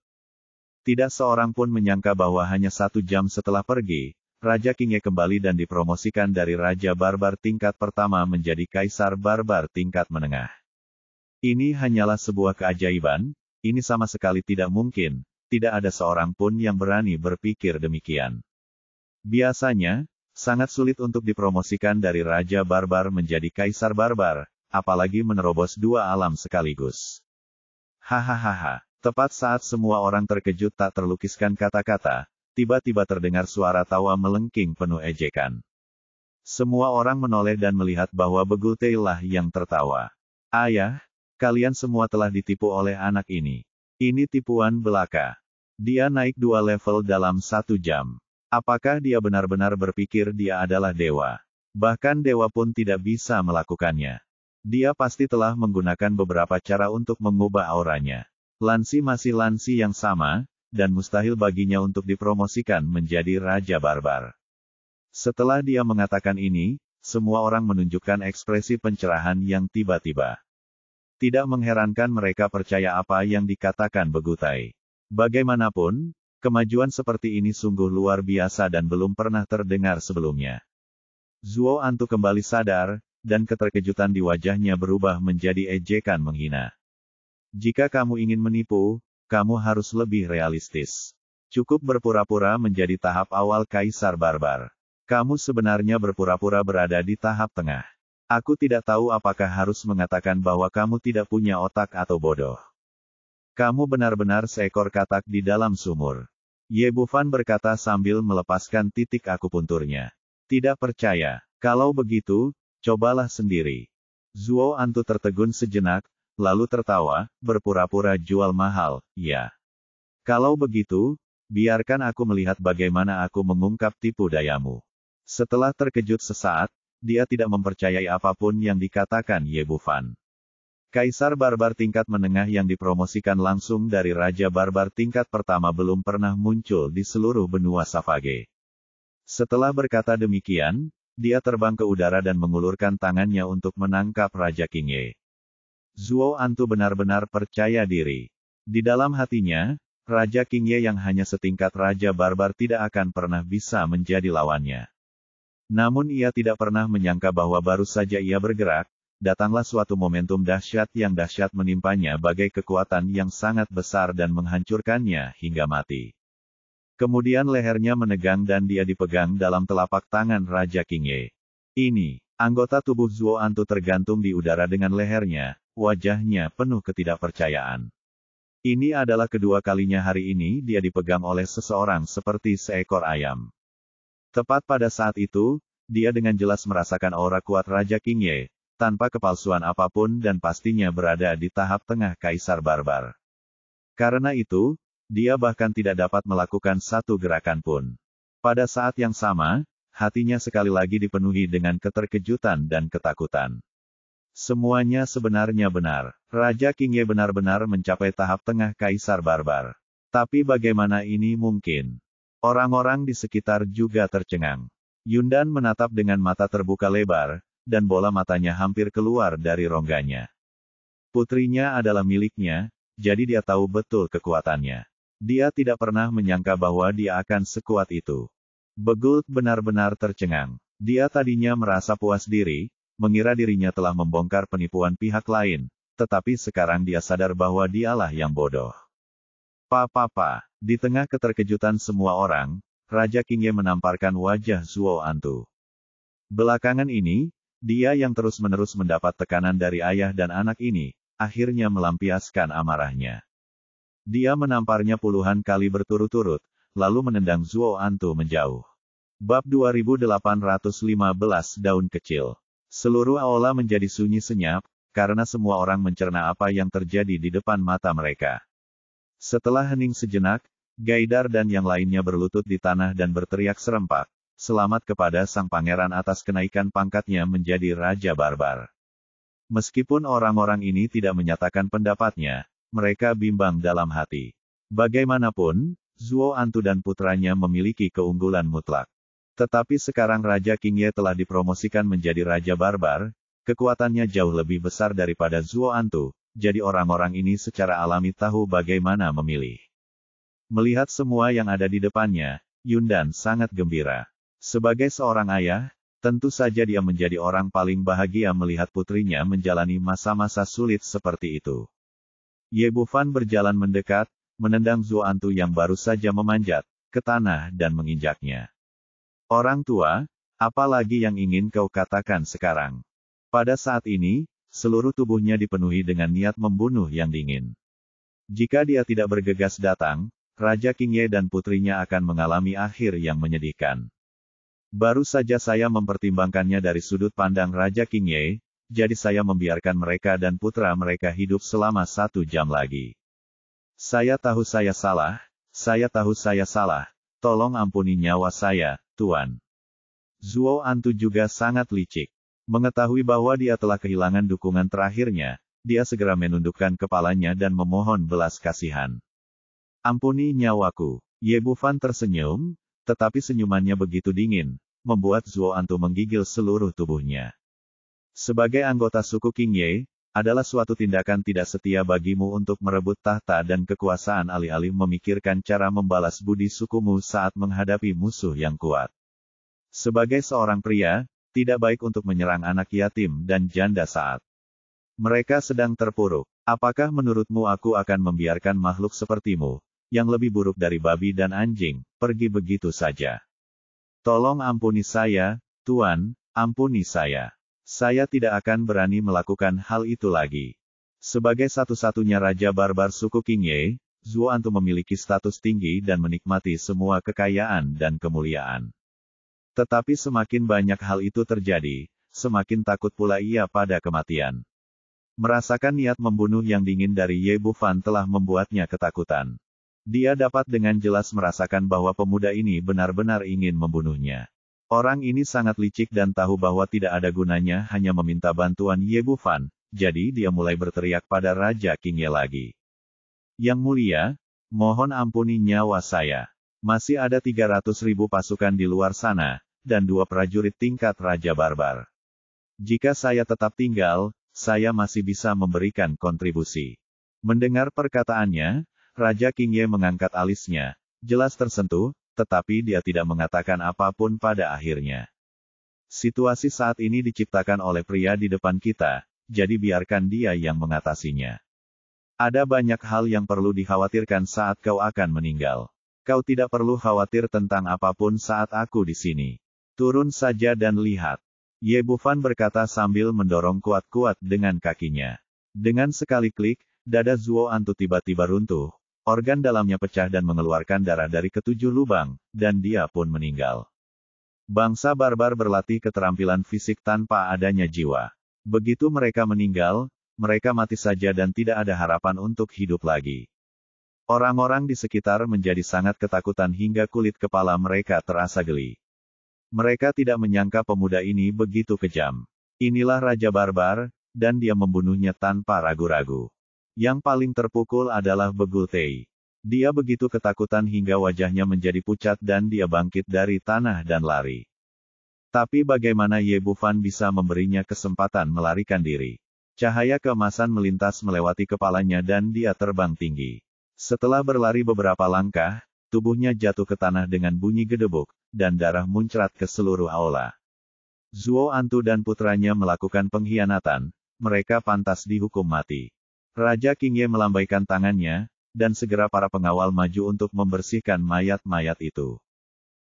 Tidak seorang pun menyangka bahwa hanya 1 jam setelah pergi, Raja Qingye kembali dan dipromosikan dari Raja Barbar tingkat pertama menjadi Kaisar Barbar tingkat menengah. Ini hanyalah sebuah keajaiban, ini sama sekali tidak mungkin, tidak ada seorang pun yang berani berpikir demikian. Biasanya, sangat sulit untuk dipromosikan dari Raja Barbar menjadi Kaisar Barbar, apalagi menerobos 2 alam sekaligus. Hahaha. Tepat saat semua orang terkejut tak terlukiskan kata-kata, tiba-tiba terdengar suara tawa melengking penuh ejekan. Semua orang menoleh dan melihat bahwa Begultei lah yang tertawa. Ayah, kalian semua telah ditipu oleh anak ini. Ini tipuan belaka. Dia naik 2 level dalam 1 jam. Apakah dia benar-benar berpikir dia adalah dewa? Bahkan dewa pun tidak bisa melakukannya. Dia pasti telah menggunakan beberapa cara untuk mengubah auranya. Lan Si masih Lan Si yang sama, dan mustahil baginya untuk dipromosikan menjadi Raja Barbar. Setelah dia mengatakan ini, semua orang menunjukkan ekspresi pencerahan yang tiba-tiba. Tidak mengherankan mereka percaya apa yang dikatakan Begultei. Bagaimanapun, kemajuan seperti ini sungguh luar biasa dan belum pernah terdengar sebelumnya. Zuo Antu kembali sadar, dan keterkejutan di wajahnya berubah menjadi ejekan menghina. Jika kamu ingin menipu, kamu harus lebih realistis. Cukup berpura-pura menjadi tahap awal Kaisar Barbar. Kamu sebenarnya berpura-pura berada di tahap tengah. Aku tidak tahu apakah harus mengatakan bahwa kamu tidak punya otak atau bodoh. Kamu benar-benar seekor katak di dalam sumur. Ye Bufan berkata sambil melepaskan titik akupunturnya. Tidak percaya. Kalau begitu, cobalah sendiri. Zuo Antu tertegun sejenak, lalu tertawa, berpura-pura jual mahal, ya. Kalau begitu, biarkan aku melihat bagaimana aku mengungkap tipu dayamu. Setelah terkejut sesaat, dia tidak mempercayai apapun yang dikatakan Ye Bufan. Kaisar barbar tingkat menengah yang dipromosikan langsung dari Raja Barbar tingkat pertama belum pernah muncul di seluruh benua Savage. Setelah berkata demikian, dia terbang ke udara dan mengulurkan tangannya untuk menangkap Raja Qingye. Zuo Antu benar-benar percaya diri. Di dalam hatinya, Raja Qingye yang hanya setingkat Raja Barbar tidak akan pernah bisa menjadi lawannya. Namun ia tidak pernah menyangka bahwa baru saja ia bergerak, datanglah suatu momentum dahsyat yang dahsyat menimpanya bagai kekuatan yang sangat besar dan menghancurkannya hingga mati. Kemudian lehernya menegang dan dia dipegang dalam telapak tangan Raja Qingye. Ini, anggota tubuh Zuo Antu tergantung di udara dengan lehernya, wajahnya penuh ketidakpercayaan. Ini adalah kedua kalinya hari ini dia dipegang oleh seseorang seperti seekor ayam. Tepat pada saat itu, dia dengan jelas merasakan aura kuat Raja Qingye, tanpa kepalsuan apapun dan pastinya berada di tahap tengah Kaisar Barbar. Karena itu, dia bahkan tidak dapat melakukan satu gerakan pun. Pada saat yang sama, hatinya sekali lagi dipenuhi dengan keterkejutan dan ketakutan. Semuanya sebenarnya benar. Raja Qingye benar-benar mencapai tahap tengah Kaisar Barbar. Tapi bagaimana ini mungkin? Orang-orang di sekitar juga tercengang. Yundan menatap dengan mata terbuka lebar, dan bola matanya hampir keluar dari rongganya. Putrinya adalah miliknya, jadi dia tahu betul kekuatannya. Dia tidak pernah menyangka bahwa dia akan sekuat itu. Begult benar-benar tercengang. Dia tadinya merasa puas diri, mengira dirinya telah membongkar penipuan pihak lain, tetapi sekarang dia sadar bahwa dialah yang bodoh. Di tengah keterkejutan semua orang, Raja Qingye menamparkan wajah Zuo Antu. Belakangan ini, dia yang terus-menerus mendapat tekanan dari ayah dan anak ini, akhirnya melampiaskan amarahnya. Dia menamparnya puluhan kali berturut-turut, lalu menendang Zuo Antu menjauh. Bab 2815 Daun Kecil. Seluruh aula menjadi sunyi senyap, karena semua orang mencerna apa yang terjadi di depan mata mereka. Setelah hening sejenak, Gaidar dan yang lainnya berlutut di tanah dan berteriak serempak, selamat kepada sang pangeran atas kenaikan pangkatnya menjadi Raja Barbar. Meskipun orang-orang ini tidak menyatakan pendapatnya, mereka bimbang dalam hati. Bagaimanapun, Zuo Antu dan putranya memiliki keunggulan mutlak. Tetapi sekarang Raja Qingye telah dipromosikan menjadi Raja Barbar, kekuatannya jauh lebih besar daripada Zuo Antu, jadi orang-orang ini secara alami tahu bagaimana memilih. Melihat semua yang ada di depannya, Yundan sangat gembira. Sebagai seorang ayah, tentu saja dia menjadi orang paling bahagia melihat putrinya menjalani masa-masa sulit seperti itu. Ye Bufan berjalan mendekat, menendang Zuo Antu yang baru saja memanjat ke tanah dan menginjaknya. Orang tua, apa lagi yang ingin kau katakan sekarang? Pada saat ini, seluruh tubuhnya dipenuhi dengan niat membunuh yang dingin. Jika dia tidak bergegas datang, Raja Qingye dan putrinya akan mengalami akhir yang menyedihkan. Baru saja saya mempertimbangkannya dari sudut pandang Raja Qingye, jadi saya membiarkan mereka dan putra mereka hidup selama 1 jam lagi. Saya tahu saya salah, tolong ampuni nyawa saya, Tuan. Zuo Antu juga sangat licik. Mengetahui bahwa dia telah kehilangan dukungan terakhirnya, dia segera menundukkan kepalanya dan memohon belas kasihan. Ampuni nyawaku. Ye Bufan tersenyum, tetapi senyumannya begitu dingin, membuat Zuo Antu menggigil seluruh tubuhnya. Sebagai anggota suku Qingye, adalah suatu tindakan tidak setia bagimu untuk merebut tahta dan kekuasaan alih-alih memikirkan cara membalas budi sukumu saat menghadapi musuh yang kuat. Sebagai seorang pria, tidak baik untuk menyerang anak yatim dan janda saat mereka sedang terpuruk. Apakah menurutmu aku akan membiarkan makhluk sepertimu, yang lebih buruk dari babi dan anjing, pergi begitu saja? Tolong ampuni saya, Tuan, ampuni saya. Saya tidak akan berani melakukan hal itu lagi. Sebagai satu-satunya Raja Barbar suku Qingye, Zuo Antu memiliki status tinggi dan menikmati semua kekayaan dan kemuliaan. Tetapi semakin banyak hal itu terjadi, semakin takut pula ia pada kematian. Merasakan niat membunuh yang dingin dari Ye Bufan telah membuatnya ketakutan. Dia dapat dengan jelas merasakan bahwa pemuda ini benar-benar ingin membunuhnya. Orang ini sangat licik dan tahu bahwa tidak ada gunanya hanya meminta bantuan Ye Bufan, jadi dia mulai berteriak pada Raja King Ye lagi. Yang mulia, mohon ampuni nyawa saya. Masih ada 300.000 pasukan di luar sana, dan 2 prajurit tingkat Raja Barbar. Jika saya tetap tinggal, saya masih bisa memberikan kontribusi. Mendengar perkataannya, Raja King Ye mengangkat alisnya, jelas tersentuh, tetapi dia tidak mengatakan apapun pada akhirnya. Situasi saat ini diciptakan oleh pria di depan kita, jadi biarkan dia yang mengatasinya. Ada banyak hal yang perlu dikhawatirkan saat kau akan meninggal. Kau tidak perlu khawatir tentang apapun saat aku di sini. Turun saja dan lihat. Ye Bufan berkata sambil mendorong kuat-kuat dengan kakinya. Dengan sekali klik, dada Zuo Antu tiba-tiba runtuh. Organ dalamnya pecah dan mengeluarkan darah dari ketujuh lubang, dan dia pun meninggal. Bangsa barbar berlatih keterampilan fisik tanpa adanya jiwa. Begitu mereka meninggal, mereka mati saja dan tidak ada harapan untuk hidup lagi. Orang-orang di sekitar menjadi sangat ketakutan hingga kulit kepala mereka terasa geli. Mereka tidak menyangka pemuda ini begitu kejam. Inilah Raja Barbar, dan dia membunuhnya tanpa ragu-ragu. Yang paling terpukul adalah Begul Tei. Dia begitu ketakutan hingga wajahnya menjadi pucat dan dia bangkit dari tanah dan lari. Tapi bagaimana Ye Bufan bisa memberinya kesempatan melarikan diri? Cahaya keemasan melintas melewati kepalanya dan dia terbang tinggi. Setelah berlari beberapa langkah, tubuhnya jatuh ke tanah dengan bunyi gedebuk, dan darah muncrat ke seluruh aula. Zuo Antu dan putranya melakukan pengkhianatan, mereka pantas dihukum mati. Raja King Ye melambaikan tangannya, dan segera para pengawal maju untuk membersihkan mayat-mayat itu.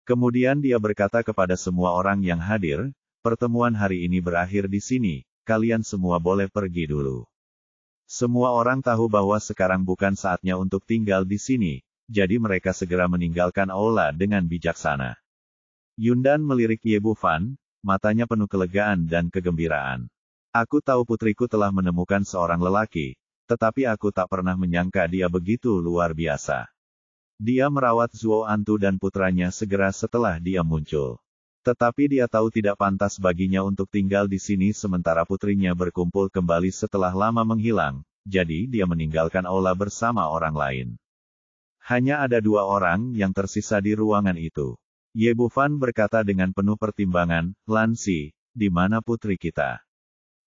Kemudian dia berkata kepada semua orang yang hadir, pertemuan hari ini berakhir di sini, kalian semua boleh pergi dulu. Semua orang tahu bahwa sekarang bukan saatnya untuk tinggal di sini, jadi mereka segera meninggalkan aula dengan bijaksana. Yundan melirik Ye Bufan, matanya penuh kelegaan dan kegembiraan. Aku tahu putriku telah menemukan seorang lelaki, tetapi aku tak pernah menyangka dia begitu luar biasa. Dia merawat Zuo Antu dan putranya segera setelah dia muncul. Tetapi dia tahu tidak pantas baginya untuk tinggal di sini sementara putrinya berkumpul kembali setelah lama menghilang, jadi dia meninggalkan aula bersama orang lain. Hanya ada 2 orang yang tersisa di ruangan itu. Ye Bufan berkata dengan penuh pertimbangan, Lan Si, di mana putri kita?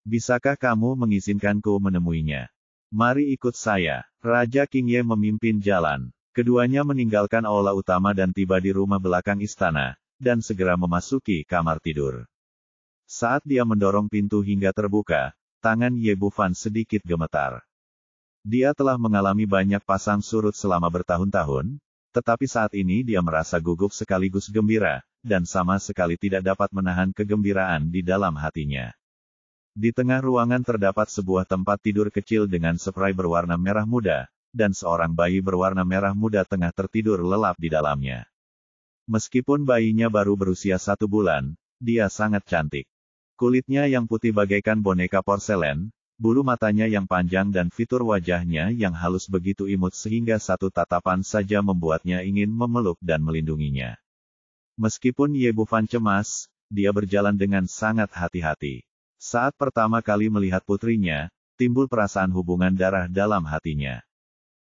Bisakah kamu mengizinkanku menemuinya? Mari ikut saya. Raja King Ye memimpin jalan. Keduanya meninggalkan aula utama dan tiba di rumah belakang istana, dan segera memasuki kamar tidur. Saat dia mendorong pintu hingga terbuka, tangan Ye Bufan sedikit gemetar. Dia telah mengalami banyak pasang surut selama bertahun-tahun, tetapi saat ini dia merasa gugup sekaligus gembira, dan sama sekali tidak dapat menahan kegembiraan di dalam hatinya. Di tengah ruangan terdapat sebuah tempat tidur kecil dengan spray berwarna merah muda, dan seorang bayi berwarna merah muda tengah tertidur lelap di dalamnya. Meskipun bayinya baru berusia 1 bulan, dia sangat cantik. Kulitnya yang putih bagaikan boneka porselen, bulu matanya yang panjang dan fitur wajahnya yang halus begitu imut sehingga satu tatapan saja membuatnya ingin memeluk dan melindunginya. Meskipun Ye Bufan cemas, dia berjalan dengan sangat hati-hati. Saat pertama kali melihat putrinya, timbul perasaan hubungan darah dalam hatinya.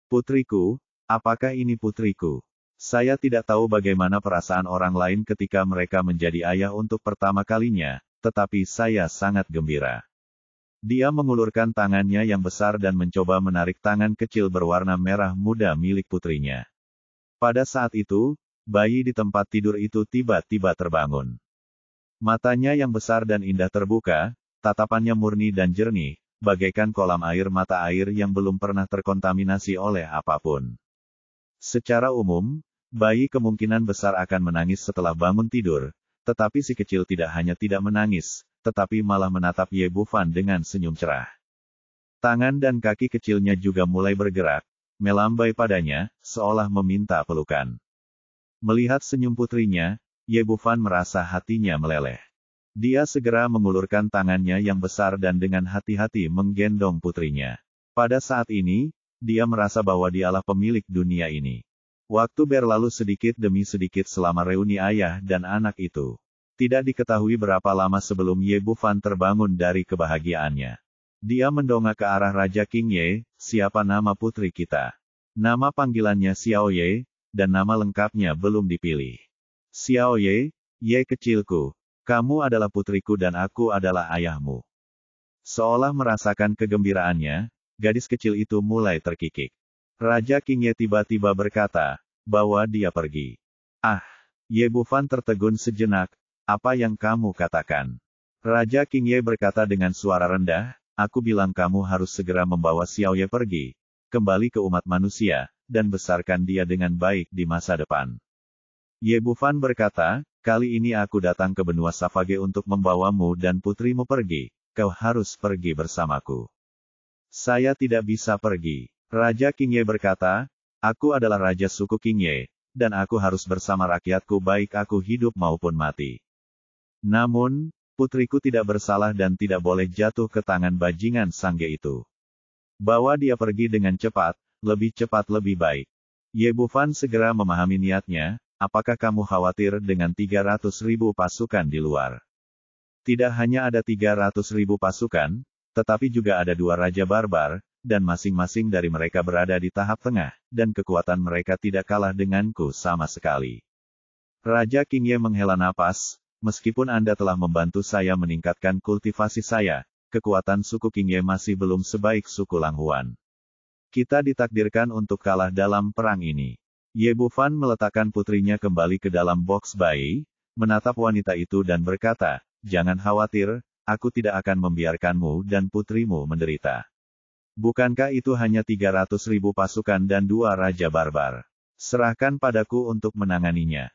Putriku, apakah ini putriku? Saya tidak tahu bagaimana perasaan orang lain ketika mereka menjadi ayah untuk pertama kalinya, tetapi saya sangat gembira. Dia mengulurkan tangannya yang besar dan mencoba menarik tangan kecil berwarna merah muda milik putrinya. Pada saat itu, bayi di tempat tidur itu tiba-tiba terbangun. Matanya yang besar dan indah terbuka, tatapannya murni dan jernih, bagaikan kolam air mata air yang belum pernah terkontaminasi oleh apapun. Secara umum, bayi kemungkinan besar akan menangis setelah bangun tidur, tetapi si kecil tidak hanya tidak menangis, tetapi malah menatap Ye Bufan dengan senyum cerah. Tangan dan kaki kecilnya juga mulai bergerak, melambai padanya, seolah meminta pelukan. Melihat senyum putrinya, Ye Bufan merasa hatinya meleleh. Dia segera mengulurkan tangannya yang besar dan dengan hati-hati menggendong putrinya. Pada saat ini, dia merasa bahwa dialah pemilik dunia ini. Waktu berlalu sedikit demi sedikit selama reuni ayah dan anak itu. Tidak diketahui berapa lama sebelum Ye Bufan terbangun dari kebahagiaannya. Dia mendongak ke arah Raja King Ye, siapa nama putri kita? Nama panggilannya Xiao Ye, dan nama lengkapnya belum dipilih. Xiao Ye, Ye kecilku, kamu adalah putriku dan aku adalah ayahmu. Seolah merasakan kegembiraannya, gadis kecil itu mulai terkikik. Raja King Ye tiba-tiba berkata, bahwa dia pergi. Ah, Ye Bufan tertegun sejenak, apa yang kamu katakan? Raja King Ye berkata dengan suara rendah, aku bilang kamu harus segera membawa Xiao Ye pergi, kembali ke umat manusia, dan besarkan dia dengan baik di masa depan. Ye Bufan berkata, kali ini aku datang ke benua Savage untuk membawamu dan putrimu pergi, kau harus pergi bersamaku. Saya tidak bisa pergi. Raja King Ye berkata, aku adalah raja suku King Ye, dan aku harus bersama rakyatku baik aku hidup maupun mati. Namun, putriku tidak bersalah dan tidak boleh jatuh ke tangan bajingan Sangge itu. Bawa dia pergi dengan cepat lebih baik. Ye Bufan segera memahami niatnya, apakah kamu khawatir dengan 300.000 pasukan di luar? Tidak hanya ada 300.000 pasukan, tetapi juga ada 2 raja barbar, dan masing-masing dari mereka berada di tahap tengah, dan kekuatan mereka tidak kalah denganku sama sekali. Raja King Ye menghela napas, meskipun Anda telah membantu saya meningkatkan kultivasi saya, kekuatan suku King Ye masih belum sebaik suku Lang Huan. Kita ditakdirkan untuk kalah dalam perang ini. Ye Bufan meletakkan putrinya kembali ke dalam box bayi, menatap wanita itu dan berkata, jangan khawatir, aku tidak akan membiarkanmu dan putrimu menderita. Bukankah itu hanya 300.000 pasukan dan 2 raja barbar? Serahkan padaku untuk menanganinya.